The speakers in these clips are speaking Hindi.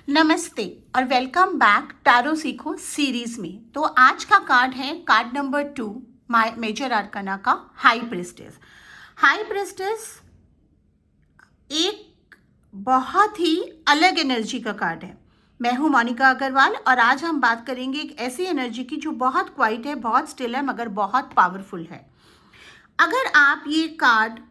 नमस्ते और वेलकम बैक टैरो सीखो सीरीज में। तो आज का कार्ड है कार्ड नंबर 2 मेजर आर्काना का हाई प्रिस्टेस। हाई प्रिस्टेस एक बहुत ही अलग एनर्जी का कार्ड है। मैं हूं मोनिका अग्रवाल और आज हम बात करेंगे एक ऐसी एनर्जी की जो बहुत क्वाइट है, बहुत स्टिल है, मगर बहुत पावरफुल है। अगर आप ये कार्ड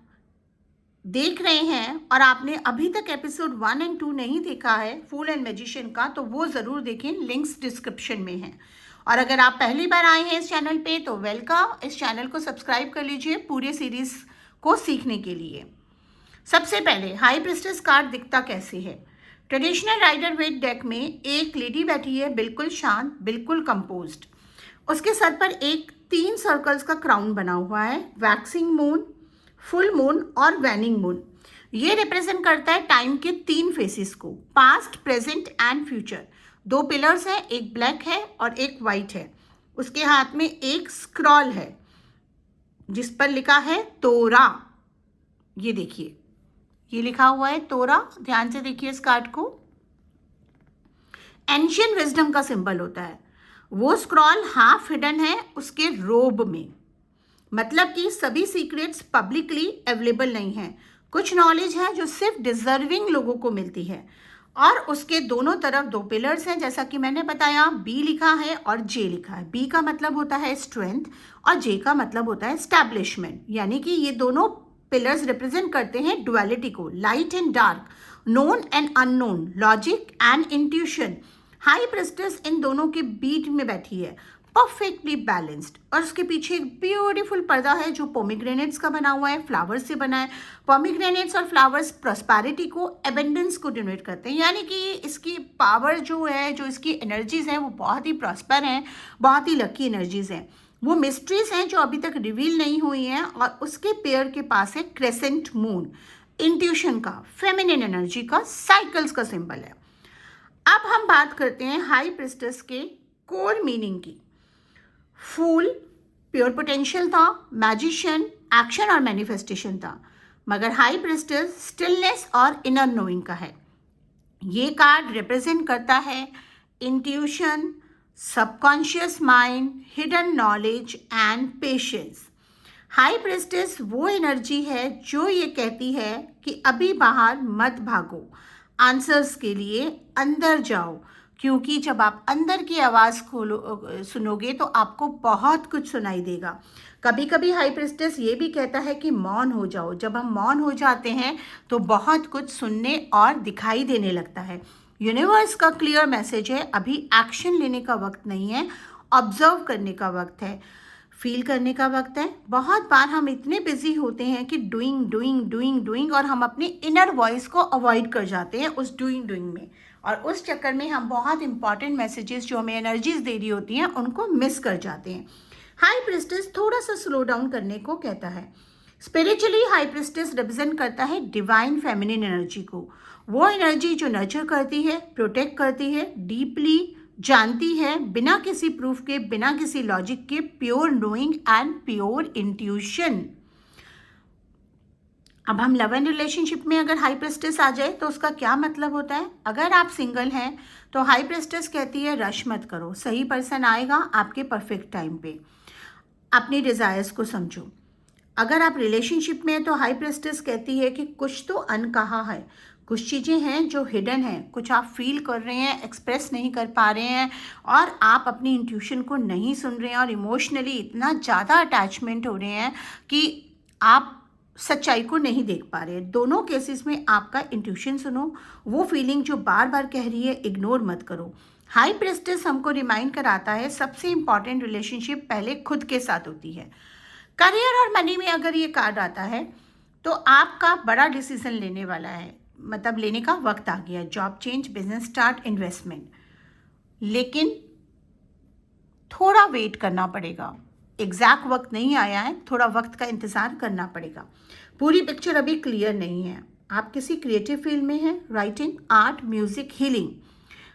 देख रहे हैं और आपने अभी तक एपिसोड 1 और 2 नहीं देखा है फूल एंड मैजिशियन का, तो वो ज़रूर देखें, लिंक्स डिस्क्रिप्शन में हैं। और अगर आप पहली बार आए हैं इस चैनल पे तो वेलकम, इस चैनल को सब्सक्राइब कर लीजिए पूरे सीरीज को सीखने के लिए। सबसे पहले हाई प्रिस्टेस कार्ड दिखता कैसे है। ट्रेडिशनल राइडर वेट डेक में एक लेडी बैठी है, बिल्कुल शांत, बिल्कुल कंपोज्ड। उसके सर पर एक 3 सर्कल्स का क्राउन बना हुआ है, वैक्सिंग मून, फुल मून और वैनिंग मून। ये रिप्रेजेंट करता है टाइम के 3 फेसेस को, past, present and future. 2 pillars हैं, एक ब्लैक है और एक वाइट है। उसके हाथ में एक स्क्रॉल है जिस पर लिखा है तोरा। ये देखिए, ये लिखा हुआ है तोरा। ध्यान से देखिए इस कार्ड को। एंशियंट विजडम का सिंबल होता है। वो स्क्रॉल हाफ हिडन है उसके रोब में, मतलब कि सभी सीक्रेट्स पब्लिकली अवेलेबल नहीं हैं। कुछ नॉलेज है जो सिर्फ डिजर्विंग लोगों को मिलती है। और उसके दोनों तरफ 2 पिलर्स हैं, जैसा कि मैंने बताया। बी लिखा है और जे लिखा है। बी का मतलब होता है स्ट्रेंथ और जे का मतलब होता है एस्टैब्लिशमेंट। यानी कि ये दोनों पिलर्स रिप्रेजेंट करते हैं डुअलिटी को, light and dark, known and unknown, logic and intuition. High priestess इन दोनों के बीच में बैठी है, परफेक्टली बैलेंस्ड। और उसके पीछे एक ब्यूटीफुल पर्दा है जो पोमीग्रेनेट्स का बना हुआ है, फ्लावर्स से बना है। पोमीग्रेनेट्स और फ्लावर्स प्रॉस्पेरिटी को, एबेंडेंस को डिनोट करते हैं। यानी कि इसकी पावर जो है, जो इसकी एनर्जीज हैं, वो बहुत ही प्रॉस्पर हैं, बहुत ही लकी एनर्जीज हैं। वो मिस्ट्रीज हैं जो अभी तक रिवील नहीं हुई हैं। और उसके पेयर के पास है क्रेसेंट मून, इंट्यूशन का, फेमिनिन एनर्जी का, साइकिल्स का सिंबल है। अब हम बात करते हैं हाई प्रिस्टेस के कोर मीनिंग की। फूल प्योर पोटेंशियल था, मैजिशियन एक्शन और मैनिफेस्टेशन था, मगर हाई प्रिस्टेस स्टिलनेस और इनर नोइंग का है। ये कार्ड रिप्रेजेंट करता है intuition, subconscious mind, hidden knowledge and patience. High priestess वो एनर्जी है जो ये कहती है कि अभी बाहर मत भागो, आंसर्स के लिए अंदर जाओ, क्योंकि जब आप अंदर की आवाज़ सुनोगे तो आपको बहुत कुछ सुनाई देगा। कभी कभी हाई प्रिस्टेस ये भी कहता है कि मौन हो जाओ। जब हम मौन हो जाते हैं तो बहुत कुछ सुनने और दिखाई देने लगता है। यूनिवर्स का क्लियर मैसेज है, अभी एक्शन लेने का वक्त नहीं है, ऑब्जर्व करने का वक्त है, फील करने का वक्त है। बहुत बार हम इतने बिजी होते हैं कि डूइंग डूइंग डूइंग डूइंग, और हम अपनी इनर वॉइस को अवॉइड कर जाते हैं उस डूइंग डूइंग में। और उस चक्कर में हम बहुत इंपॉर्टेंट मैसेजेस जो हमें एनर्जीज दे रही होती हैं उनको मिस कर जाते हैं। हाई प्रिस्टेस थोड़ा सा स्लो डाउन करने को कहता है। स्पिरिचुअली हाई प्रिस्टेस रिप्रेजेंट करता है डिवाइन फेमिनिन एनर्जी को, वो एनर्जी जो नर्चर करती है, प्रोटेक्ट करती है, डीपली जानती है, बिना किसी प्रूफ के, बिना किसी लॉजिक के, pure knowing and pure intuition. अब हम लव एंड रिलेशनशिप में अगर हाई प्रिस्टेस आ जाए तो उसका क्या मतलब होता है। अगर आप सिंगल हैं तो हाई प्रिस्टेस कहती है रश मत करो, सही पर्सन आएगा आपके परफेक्ट टाइम पे, अपनी डिज़ायर्स को समझो। अगर आप रिलेशनशिप में हैं तो हाई प्रिस्टेस कहती है कि कुछ तो अनकहा है, कुछ चीज़ें हैं जो हिडन हैं, कुछ आप फील कर रहे हैं, एक्सप्रेस नहीं कर पा रहे हैं, और आप अपनी इंट्यूशन को नहीं सुन रहे हैं, और इमोशनली इतना ज़्यादा अटैचमेंट हो रहे हैं कि आप सच्चाई को नहीं देख पा रहे हैं। दोनों केसेस में आपका इंट्यूशन सुनो, वो फीलिंग जो बार बार कह रही है इग्नोर मत करो। हाई प्रिस्टेस हमको रिमाइंड कराता है सबसे इंपॉर्टेंट रिलेशनशिप पहले खुद के साथ होती है। करियर और मनी में अगर ये कार्ड आता है तो आपका बड़ा डिसीजन लेने वाला है, मतलब लेने का वक्त आ गया, job change, business start, investment. लेकिन थोड़ा वेट करना पड़ेगा, एग्जैक्ट वक्त नहीं आया है, थोड़ा वक्त का इंतज़ार करना पड़ेगा। पूरी पिक्चर अभी क्लियर नहीं है। आप किसी क्रिएटिव फील्ड में हैं, writing, art, music, healing.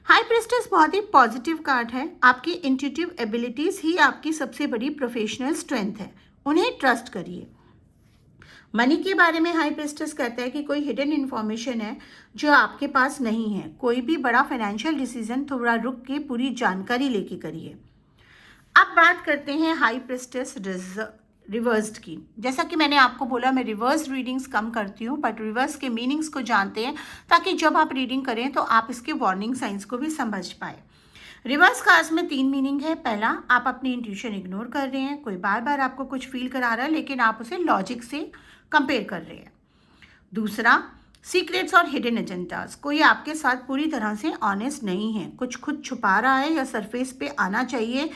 High priestess बहुत ही पॉजिटिव कार्ड है। आपकी इंट्यूटिव एबिलिटीज़ ही आपकी सबसे बड़ी प्रोफेशनल स्ट्रेंथ है, उन्हें ट्रस्ट करिए। मनी के बारे में हाई प्रीस्टेस कहता है कि कोई हिडन इन्फॉर्मेशन है जो आपके पास नहीं है। कोई भी बड़ा फाइनेंशियल डिसीजन थोड़ा रुक के पूरी जानकारी लेके करिए। अब बात करते हैं हाई प्रीस्टेस रिवर्स्ड की। जैसा कि मैंने आपको बोला, मैं रिवर्स रीडिंग्स कम करती हूँ, बट रिवर्स के मीनिंग्स को जानते हैं ताकि जब आप रीडिंग करें तो आप इसके वार्निंग साइंस को भी समझ पाए। रिवर्स कार्ड्स में 3 मीनिंग है। पहला, आप अपनी इंट्यूशन इग्नोर कर रहे हैं, कोई बार बार आपको कुछ फील करा रहा है लेकिन आप उसे लॉजिक से कंपेयर कर रहे हैं। दूसरा, सीक्रेट्स और हिडन एजेंडास, कोई आपके साथ पूरी तरह से ऑनेस्ट नहीं है, कुछ खुद छुपा रहा है या सरफेस पे आना चाहिए,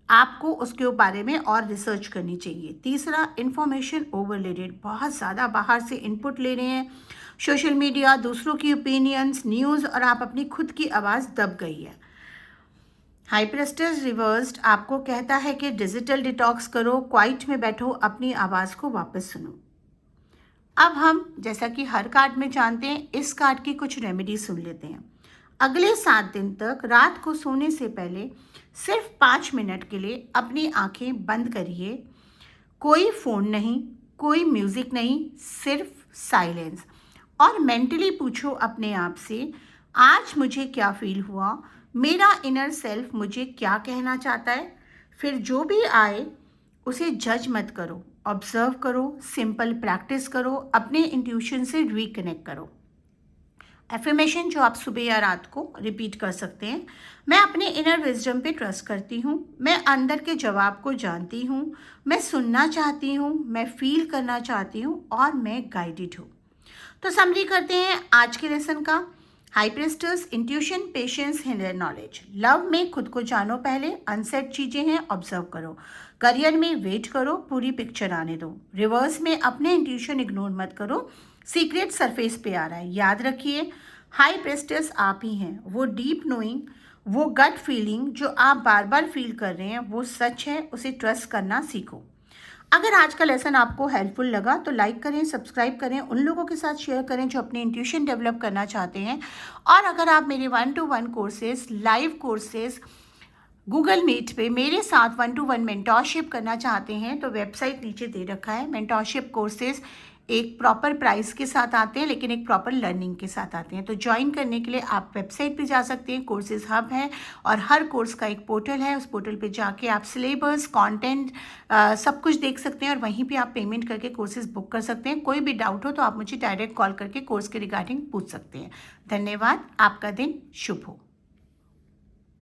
आपको उसके बारे में और रिसर्च करनी चाहिए। तीसरा, इंफॉर्मेशन ओवरलोडेड, बहुत ज़्यादा बाहर से इनपुट ले रहे हैं, सोशल मीडिया, दूसरों की ओपिनियंस, न्यूज़, और आप अपनी खुद की आवाज़ दब गई है। हाई प्रीस्टेस रिवर्स्ड आपको कहता है कि डिजिटल डिटॉक्स करो, क्वाइट में बैठो, अपनी आवाज़ को वापस सुनो। अब हम, जैसा कि हर कार्ड में जानते हैं, इस कार्ड की कुछ रेमेडी सुन लेते हैं। अगले 7 दिन तक रात को सोने से पहले सिर्फ 5 मिनट के लिए अपनी आंखें बंद करिए। कोई फ़ोन नहीं, कोई म्यूज़िक नहीं, सिर्फ साइलेंस। और मेंटली पूछो अपने आप से, आज मुझे क्या फील हुआ, मेरा इनर सेल्फ मुझे क्या कहना चाहता है। फिर जो भी आए उसे जज मत करो, ऑब्जर्व करो, सिंपल प्रैक्टिस करो, अपने इंट्यूशन से रिकनेक्ट करो। एफर्मेशन जो आप सुबह या रात को रिपीट कर सकते हैं। मैं अपने इनर विजडम पे ट्रस्ट करती हूँ, मैं अंदर के जवाब को जानती हूँ, मैं सुनना चाहती हूँ, मैं फील करना चाहती हूँ और मैं गाइडेड हूँ। तो समरी करते हैं आज के लेसन का। High priestess, intuition, patience, hidden knowledge. Love में खुद को जानो पहले, अनसेट चीज़ें हैं ऑब्जर्व करो। करियर में वेट करो, पूरी पिक्चर आने दो। रिवर्स में अपने इंट्यूशन इग्नोर मत करो, सीक्रेट सरफेस पे आ रहा है। याद रखिए, हाई प्रीस्टेस आप ही हैं, वो डीप नोइंग, वो गट फीलिंग जो आप बार बार फील कर रहे हैं वो सच है, उसे ट्रस्ट करना सीखो। अगर आज का लेसन आपको हेल्पफुल लगा तो लाइक करें, सब्सक्राइब करें, उन लोगों के साथ शेयर करें जो अपनी इंट्यूशन डेवलप करना चाहते हैं। और अगर आप मेरे 1-to-1 courses, live courses Google Meet पे मेरे साथ 1-to-1 मेंटोरशिप करना चाहते हैं तो वेबसाइट नीचे दे रखा है। मेंटोरशिप कोर्सेज एक प्रॉपर प्राइस के साथ आते हैं लेकिन एक प्रॉपर लर्निंग के साथ आते हैं। तो ज्वाइन करने के लिए आप वेबसाइट पे जा सकते हैं, कोर्सेज हब है और हर कोर्स का एक पोर्टल है। उस पोर्टल पे जाके आप सिलेबस, कंटेंट सब कुछ देख सकते हैं और वहीं पे आप पेमेंट करके कोर्सेज बुक कर सकते हैं। कोई भी डाउट हो तो आप मुझे डायरेक्ट कॉल करके कोर्स के रिगार्डिंग पूछ सकते हैं। धन्यवाद, आपका दिन शुभ हो।